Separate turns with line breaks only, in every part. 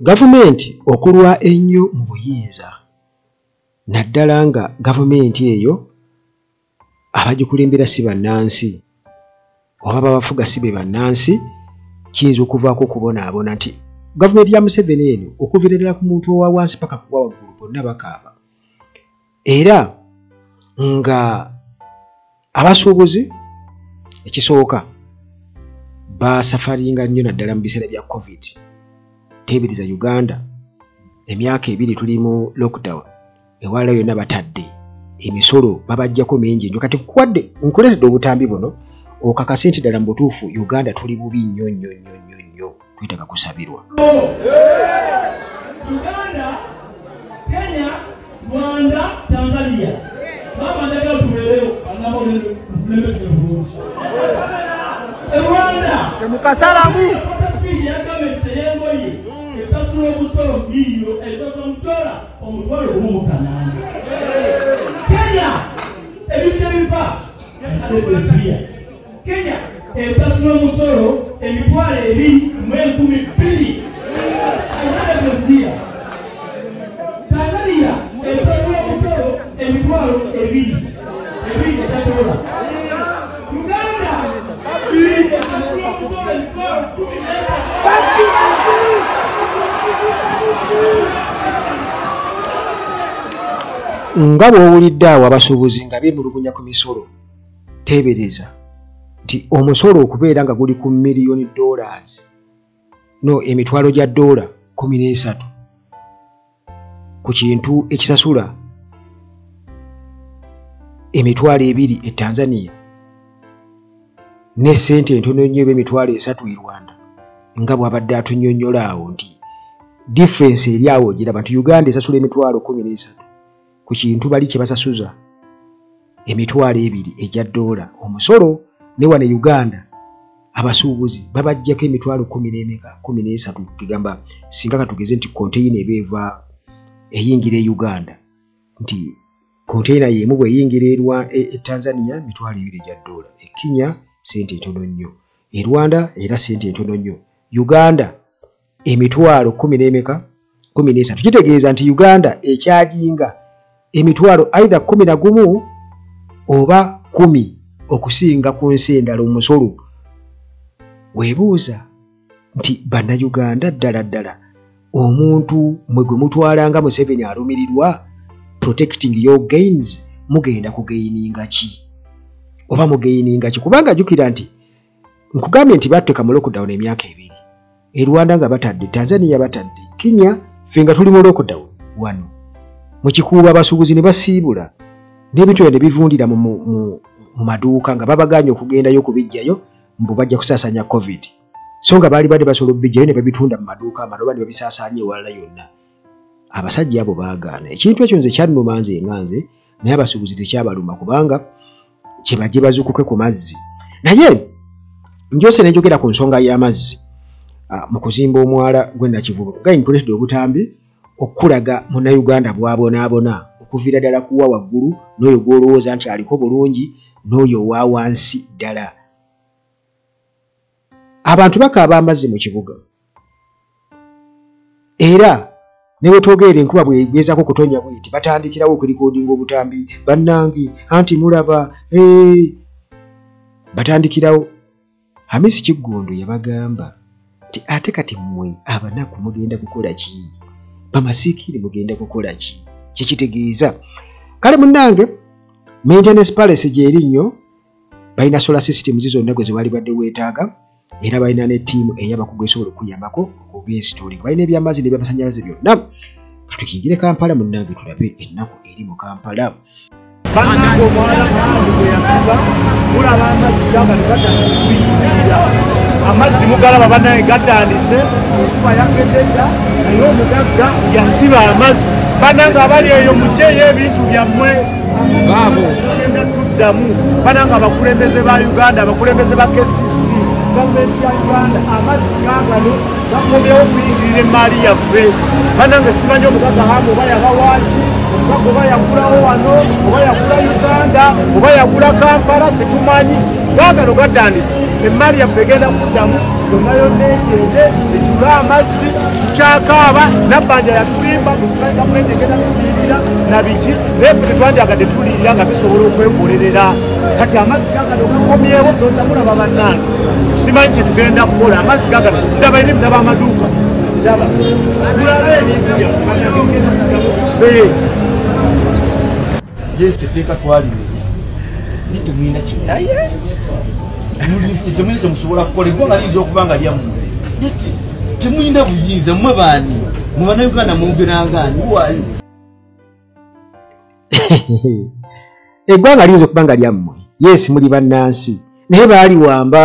Gavumenti okulwa ennyo mu buyinza naddala nga gavumenti eyo abagikulembera si bannansi oba babafuga si be bannansi, kiyinza okuvaako okubonaabona nti gavumenti ya Museveni eno okuviira ddala ku muntu owa wansi paka ku wa waggulu bonna bakaaba, era nga abasuubuzi ekisooka basafaringa nnyo naddala mu biseera bya COVID. Teebereza Uganda emyaka 2 tuli mu lockdown, ewala yonna batadde emisolo babajjako mingi nnyo. Kati kwadde nkuleetedde obutambi buno okakase nti ddala mu butuufu Uganda tuli bubi nnyo nnyo nnyo nnyo nnyo, twetaaga kusabirwa.
Uganda, Kenya, Rwanda, Tanzania. Mama ndagala tubeereyo anamolero kufulemese bulungi. Rwanda
temukasalamu
yagambise yengoye esasula omusolo biliyo esasula omutola omutwalo gumu kanana. Kenya ebintu ebiva Kenya esasula omusolo emitwalo 2,200. Tanzania esasula omusolo emitwalo 2 $2. Uganda esasula omusolo emitwalo 10.
Nga bw'owulidde awo abasuubuzi nga beemulugunya ku misolo, teebereza nti omusolo okubeera nga guli ku $1,000,000 emitwalo gya $13 ku kintu ekisasula emitwalo 2 e Tanzania ne ssente entono nnyo emitwalo 3 e Rwanda, nga bw'abadde atunnyonnyola awo nti difference eri awo giraba nti Uganda esasula emitwalo 13 ku kintu bali kye basasuza emitwalo 2 egya $. Omusolo ne wano e Uganda abasuubuzi babajjako emitwalo 13 kigamba singa katugeze nti container ebeeva eyingira e Uganda nti container yemu bweyingira e Tanzania emitwalo 2 egya $. E Kenya sente ntono nnyo, e Rwanda era sente ntono nnyo, Uganda emitwalo 13. Kitegeeza nti Uganda ekyajinga emitwalo either 11 oba 10 okusinga ku nsi endala omusolo. Weebuuza nti bannayuganda ddala omuntu mwe gwe mutwalanga Museveni alumirirwa protecting your gains, mugenda kugaininga ki oba mugaininga ki? Kubanga jjukira nti nkugambye nti batteka mu lockdown emyaka 2, e Rwanda nga batadde, Tanzania batadde, Kenya fenga tuli mu lockdown wano. Mu kikuuba abasuubuzi ne basiibula n'ebintu ne bivundira mu maduuka nga babaganya okugendayo kubijjayo mbu bajja kusaasanya COVID. So nga baali badde basobola obijjayo ne babitunda mu maduuka amaloba ne babisaasaanya ewalala yonna. Abasajja abo baagaana. Ekintu ekyo nze kyannuma nze nganze, naye abasuubuzi tekyabaluma kubanga kye bajje bazukuke ku mazzi. Naye njose ne njogera ku nsonga y'amazzi mu kuzimba omwala gwe Nakivubo. Nga nkuleetedde obutambi okulaga munnayuganda bw'abonaabona okuviira ddala kuwa waggulu n'oyo gw'olowooza nti aliko bulungi n'oyo owa wansi ddala. Abantu bakaaba amazzi mu kibuga era ne bwe twogerera enkuba bwegezaako okutonya bweti batandikirawo okurikodinga obutambi bannange anti mulaba batandikirawo. Hamisi Kiggondo yabagamba nti ate kati mmwe abanaku mugenda kukola ki? Bamasiikiri mugenda kukola ki? Kikitegeeza kale munnange maintenance palace gyerinnyo balina solar systems zonna gwe zebaali badde weetaaga era balina ne ttiimu ey'abakugu esobola okuyambako okubinstalling. Balina ebyamazzi n'ebyamasanyalaze byonna. Tukingire Kampala munnange tulabe ennaku eri mu Kampala.
bannange omwala mwange bwe yasiba mulaba amazzi ganga ne gatandika amazzi mugalaba bannange gatandise okuba yakededda naye omugagga yasiba amazzi. Bannange abali eyo mugyeyo ebintu byammwe baabo bagenda tuddamu. Bannange abakulembeze ba Uganda, abakulembeze ba KCC, gavumenti ya Uganda, amazzi gangano gakomyewo okuyingirira emaali yaffe. Bannange simanyi omugagga hamu oba yabawaaki oba yagulawo wano oba yagula Uganda oba yagula Kampala situmanyi gaagano gatandise emmali yaffe egenda kuddamu yonna yonna egende ejula amazzi tukyakaaba nabbanja yatulimba musika gavumenti egenda tuliirira nabiki naye ffe tetwandyagadde tuliirira nga bisobola okwekolerera kati amazzi gaagano gakomyewo toza mulaba bannange simanyi kyetugenda kukola amazzi gaagano ndaba eri ndaba amaduuka ndaba tulabe ebintu byaffe
Yes, etteeka twalimenye nitemwina kinaye temwina temusobola kukola eggwanga liyinza okuba nga lyammwe temwina buyinza mmwe baani mu bannayuganda mwogerangani waayo
eggwanga liyinza okuba nga lyammwe yes muli bannansi naye baali wamba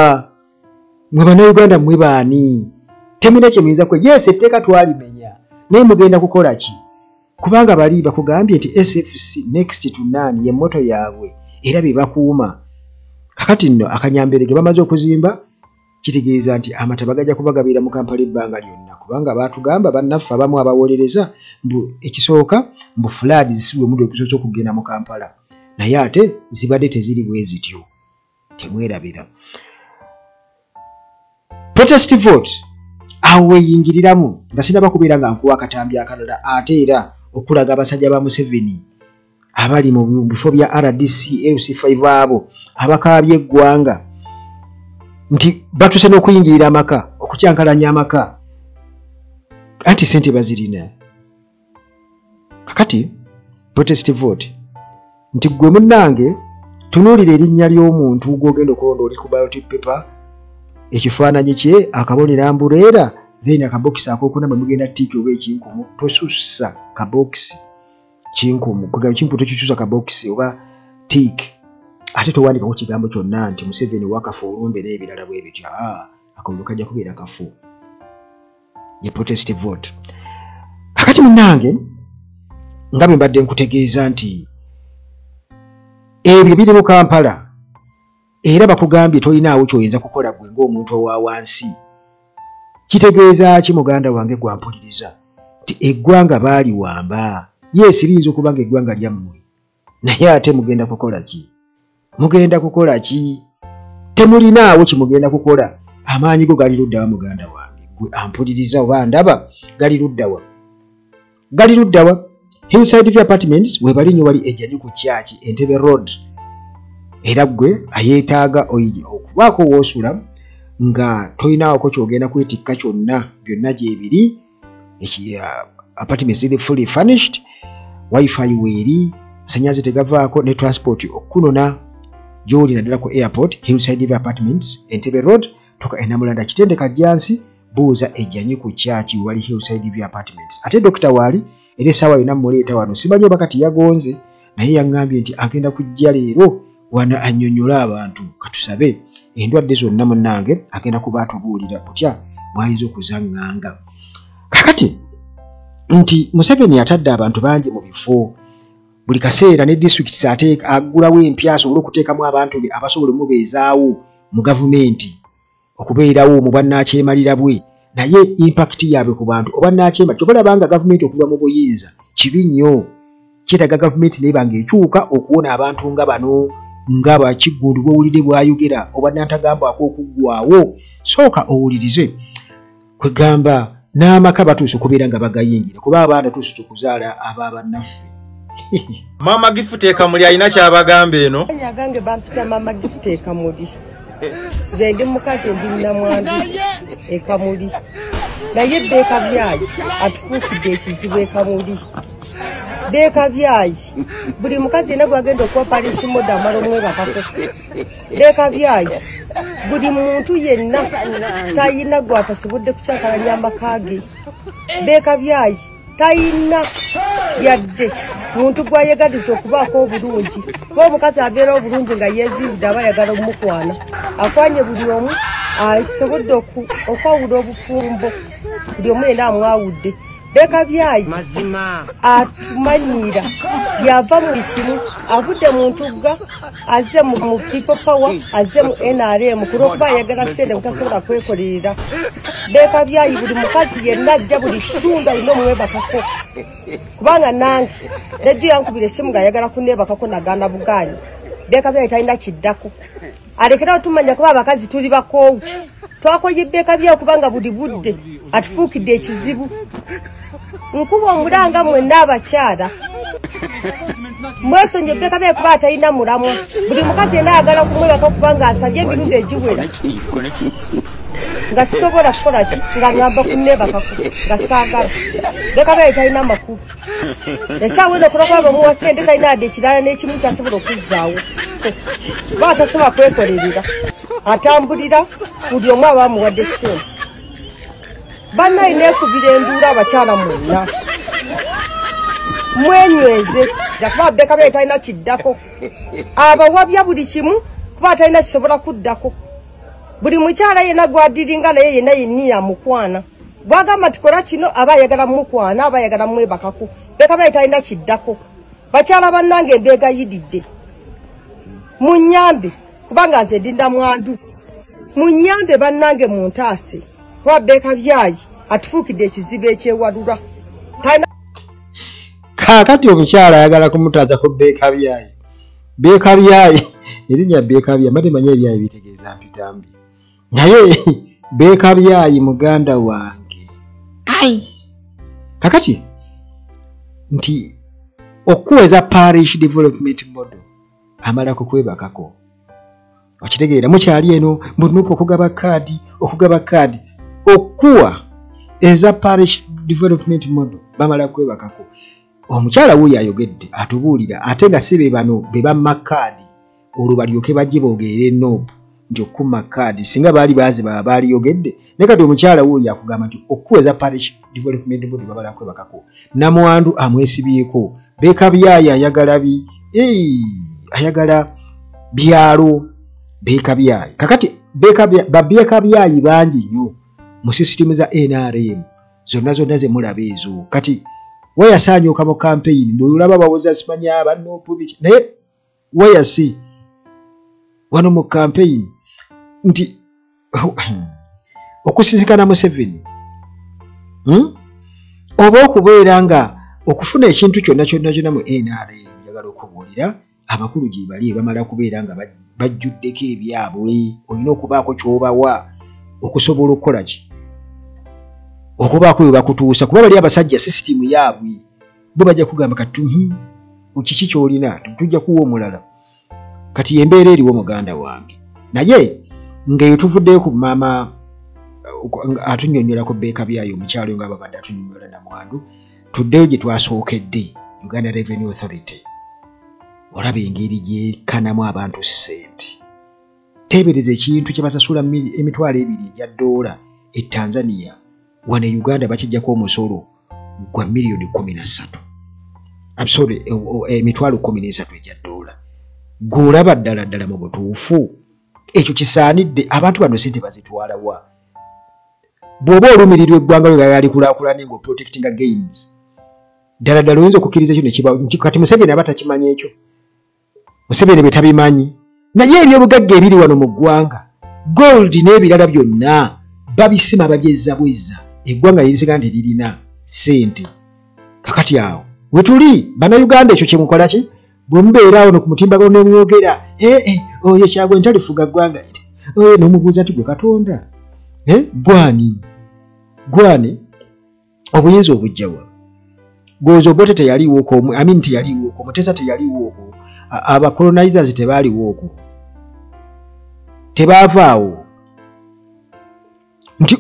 mwe bannayuganda mmwe baani temwina kyemuyinza kwe yes etteeka twalimenya naye mugenda kukola ki kubanga bali bakugambye nti SFC next to none ye moto yaabwe era be bakuuma kakati nno akanyamberege bamaze okuzimba kitegeeza nti amataba gajja kubagabira mu Kampala ebbanga lyonna kubanga baatugamba bannaffe abamu abawolereza mbu ekisooka mbu floods si bwe muli okusosa okugenda mu Kampala naye ate zibadde teziri bwe zityo temwerabira protest vote awo weeyingiriramu nga sinaba kubeera nga nkuwa akatambi akalala ate era okulaga abasajja ba Museveni abali mu bifo bya RDC LC5 abo abakaabye eggwanga nti batuse n'okuyingirira amaka okukyankalanya amaka anti sente bazirina kakati protest vote nti gwe munnange tunuulira erinnya ly'omuntu gw'ogenda okulonda oli ku ballot paper ekifaananyi kye akabonera ambuleera then akabokisi akokuna bwe mugenda tiiki oba ekinkumu tosussa kabokisi kinkumu kugamba kinkumu tokikyusa kabokisi oba tiiki ate towandikako kigambo kyonna nti Museveni wakafu olumbe n'ebirala bwe bityo akalulu kajja kubeera kafu ye protest vote kakati munnange nga bwe mbadde nkutegeeza nti ebyo biri mu Kampala era bakugambye tolinaawo kyoyinza kukola gwe ng'omuntu owa wansi kitegeeza ki muganda wange gwampuliriza nti eggwanga baali wamba yes liyinza okuba nga eggwanga lyammwe naye ate mugenda kukola ki mugenda kukola ki temulinaawo kimugenda kukola amaanyi go gali luddawa muganda wange gwe ampuliriza oba ndaba gali luddawa Hillside View Apartments we bali nnyo wali ejjanyi ku kyaki Entebbe Road era gwe ayeetaaga okubaako woosula nga toyinaako kyogenda kwetikka kyonna byonna gyebiri apartments ziri fully furnished wifi weeri masannyalaze tegavaako ne transport okunona gy'oli naddala ku airport Hillside View Apartments Entebbe Road toka enamulanda kitendeka jansi buuza ejjanyi ku kyaki wali Hillside View Apartments ate Dr. Waali era essaawa yonna muleeta wano simanyi oba kati yagonze naye yaŋŋambye nti agenda kujja leero wano annyonnyola abantu katusabe endwadde zonna munnange agenda kuba atubuulira butya mwayinza okuzaŋŋanga kakati nti Museveni atadde abantu bangi mu bifo buli kaseera ne disitulikiti ateeka aggulawo empya asobole okuteekamu abantu be abasobola omubeezaawo mu gavumenti okubeerawo mu bwannakyemalira bwe naye impakiti yaabwe ku bantu obwannakyemalira kyobalabanga gavumenti okuva mu buyinza kibi nnyo kyetaaga gavumenti naye banga ekyuka okuwona abantu nga bano nga bakiggundu bw'owulidde bw'ayogera obwannantagambwako okuggwaawo sooka owulirize kwegamba n'amaka batuuse okubeera nga bagayingira kuba abaana tuuse okuzaala ababannaffe
Mama Gift Ekamuli alina kyabagamba eno
agange bampita Mama Gift Ekamuli nze ndi mukazi ndi namwandu Ekamuli naye Beeka Byayi atufuukidde ekizibu Ekamuli Beeka Byayi buli mukazi yenna gwagenda okuwa palisi moda amala omwebakako Beeka Byayi buli muntu yenna tayina gwatasobodde kukyakalanya amaka ge Beeka Byayi tayina yadde muntu gwayagaliza okubaako obulungi kuba omukazi abeera obulungi nga yeeziridde aba ayagala omukwana akwanye buli omu asobodde okwawula obufumbo buli omu yenna amwawudde Bekabyayi atumanyira yava mu kimu avudde mu ntugga azze mu people power azze mu NRM kulokuba ayagala ssente butasobola kwekolerera. Bekabyayi buli mukazi yenna ajja buli kitundu alina omwebakako kubanga nange nejjo yankubira essimu ng'ayagala kunneebakako nagaana bugaanyi. Bekabyayi talina kiddako alekera otumanya kuba abakazi tuli bakoowu twakoye Bekabyayi kubanga buli budde atufuukidde ekizibu. Nkuba omulanga mwenna abakyala mwesonye Bekabyayi kuba atalina mulamwa buli mukazi yenna ayagala kumwebaka kubanga asabye emirundi egiwera nga sisobola kukola ki nga ngamba kunneebakako nga saagala. Bekabyayi talina makulu esaawa eno okulokola bamuwa ssente talina adde ekirala n'ekimu kyasobola okuzzaawo kuba atasobola kwekolerera atambulira buli omu aba amuwadde ssente. Bannayi neekubira enduula abakyala mwonna mwenyweze jakuba Bekabyayi talina kiddako abawabya buli kimu kuba talina kisobola kuddako. Buli mukyala yenna gwadiringa naye yenna yenni yamukwana gwagamba tikola kino aba ayagala mukwana aba ayagala mwebakako. Bekabyayi talina kiddako. Bakyala bannange mbeegayididde munyambe kubanga nze ndinda mwandu munyambe bannange muntaase kuba Bekabyayi atufuukidde ekizibu ekyewalula.
Kaakati omukyala ayagala kumutaaza ku Bekabyayi. Bekabyayi erinnya Bekabyayi mbadde manya ebyayi bitegeeza mpitambi naye Bekabyayi muganda wange kakati nti okuweza parish development model amala kukwebakako okitegeera mukyali eno munupu okugaba kaadi okuwa eza parish development model bamala kwebakako. Omukyala wuyo ayogedde atubuulira ate nga si be bano be bamma kaadi olwo balyoke bajje boogere nobu nti okuma kaadi singa baali baazi baba baaliyogedde naye kati omukyala wuyo akugamba nti okuweza parish development model bamala kwebakako. Namwandu amwesibyeko. Bekabyayi ayagala ayagala byalo Bekabyayi. Kakati Bekabyayi bangi nnyo mu sisitimu za NRM zonna ze mulaba ezo. Kati wayasaanyuka mu campaign mulaba bawoza simanya bannopu biki naye wayasi wano mu campaign nti okusisikana Museveni oba okubeera nga okufuna ekintu kyonna mu NRM njagala okubuulira abakulu gye bali bamala kubeera nga bajjuddeko ebyabwe olina okubaako ky'obawa okusobola okukola ki okubaako bwe bakutuusa kuba bali abasajja sisitimu yaabwe bo bajja kugamba kati kiki ky'olina tujja kuwa omulala. Kati embeera eriwo muganda wange naye ng'eyo tuvuddeyo ku maama atunnyonnyolako Bekabyayi omukyalo nga babadde atunnyonnyola Namwandu tuddeyo gye twasookedde Uganda Revenue Authority. Olaba engeri gyekanamu abantu ssente. Teebereza ekintu kye basasula emitwalo 2 egya $, e Tanzania wano e Uganda bakijjako omusolo gwa miliyoni 13. Emitwalo 13 egya $. Gw'olaba ddala mu butuufu ekyo kisaanidde abantu bano ssente bazitwala wa? Bw'oba olumirirwa eggwanga lyo yali kulaakulanye nga protecting games ddala oyinza okukkiriza ekyo ne kiba nti kati Museveni aba takimanyi ekyo. Museveni bwe tabimanyi naye ebyobugagga ebiri wano mu ggwanga gold n'ebirala byonna babisima babyezza bwezza eggwanga lirisigala nti lirina ssente. Kakati awo we tuli bannayuganda ekyo kye mukola ki bwe mubeera awo ku mutimbagano ne mwogera oyo Kyagulanyi talifuga ggwanga n'omubuuza nti gwe Katonda gwani obuyinza obujjawa Gozo Obote teyaliwo okwo teyaliwo okwo Mutesa teyaliwo okwo abacolonizers tebaaliwo okwo tebaavaawo nti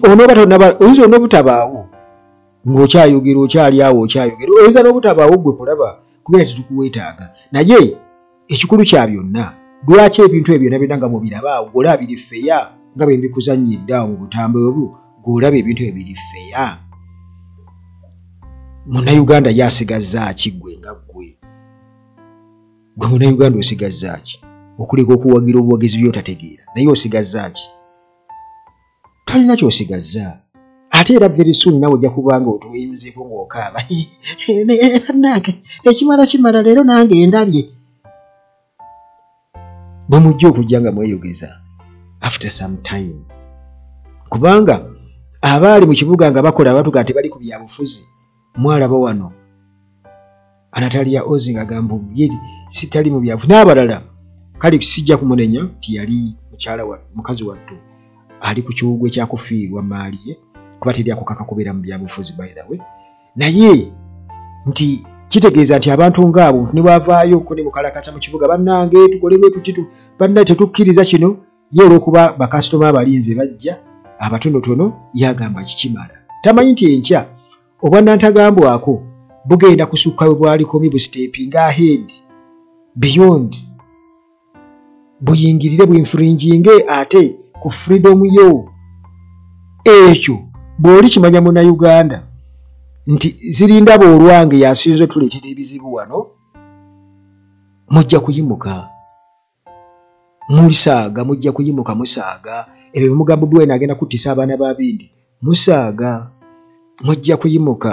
oyinza n'obutabaawo ng'okyayogera okyali awo okyayogera oyinza n'obutabaawo gwe kulaba kubeera tetukuweetaaga naye ekikulu kya byonna lwaki ebintu ebyo byonna nga mubirabaawo g'olaba biri feya nga bwe mbikuzannyidde awo mu butambe obwo g'olaba ebintu ebyo biri feya. Munnayuganda yasigazza ki gwe nga gwe munnayuganda osigazza ki okuleka okuwagira obuwagizi by'otategeera naye osigazza ki? Talina ky'osigazza ate era very soon nawe ojja kubanga otuyimuzeko ng'okaaba bannange ekimala leero nange ndabye bwe mujja okujja nga mweyogeza after some time kubanga abaali mu kibuga nga bakola abatuga nti bali ku byabufuzi mwalaba wano Anatalia Ozing agamba yeri sitali mu byabufuzi n'abalala kale sijja kumunenya nti yali mukazi wattu ali ku kiwugwe kyakufiirwa maali ye kuba teri akukaka kubeera mu byabufuzi by the way naye nti kitegeeza nti abantu ng'abo ne bavaayo ko ne mukalakasa mu kibuga bannange tukole bwe tukitu banna tetukkiriza kino ye olw'okuba bakasitoma abalinze bajja abatonotono yagamba kikimala tamanyi nti enkya obwannantagambwako bugenda kusukkayo bwalikomi busteping ahead beyond buyingirire bwinfringinge ate ku freedom yo ekyo bw'oli kimanya munnayuganda nti zirinda boolwange yasinze tuleetera ebizibu wano mujja kuyimuka musaaga mujja kuyimuka musaaga ebyo bimugambo bwe agenda kuttisa abaana babindi musaaga mujja kuyimuka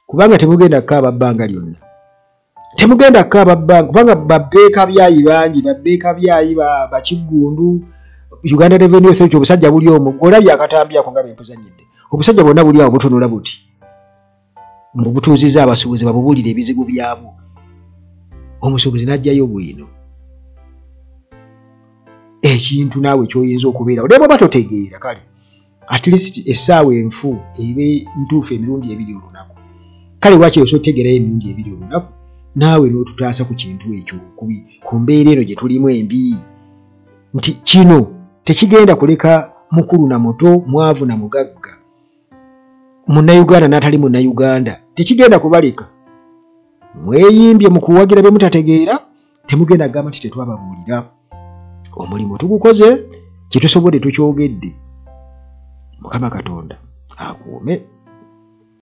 kubanga temugenda kukaaba bbanga lyonna temugenda kukaaba bbanga kubanga babbeeka byayi bangi babbeeka byayi bakiggundu Uganda Revenue Authority obusajja buli omu olabye akatambyako nga bempuzanyidde obusajja bwonna buli awo butunula buti mbubutuuziza abasuubuzi babubuulira ebizibu byabwo omusuubuzi n'ajjayo bwino ekintu naawe kyoyinza okubeera oleba oba totegeera kale at least essaawa enfu ebe ntuufu emirundi 2 olunaku kale lwaki osobola otegeerayo emirundi 2 olunaku naawe n'otutaasa ku kintu ekyo ku mbeera eno gye tulimu embi nti kino tekigenda kuleka mukulu na muto mwavu na mugagga munnayuganda n'atali munnayuganda tekigenda kubaleka mweyimbye mu kuwagira bye mutategeera temugenda kugamba nti tetwababuulira omulimu tugukoze kye tusobodde tukyogedde Mukama Katonda akuume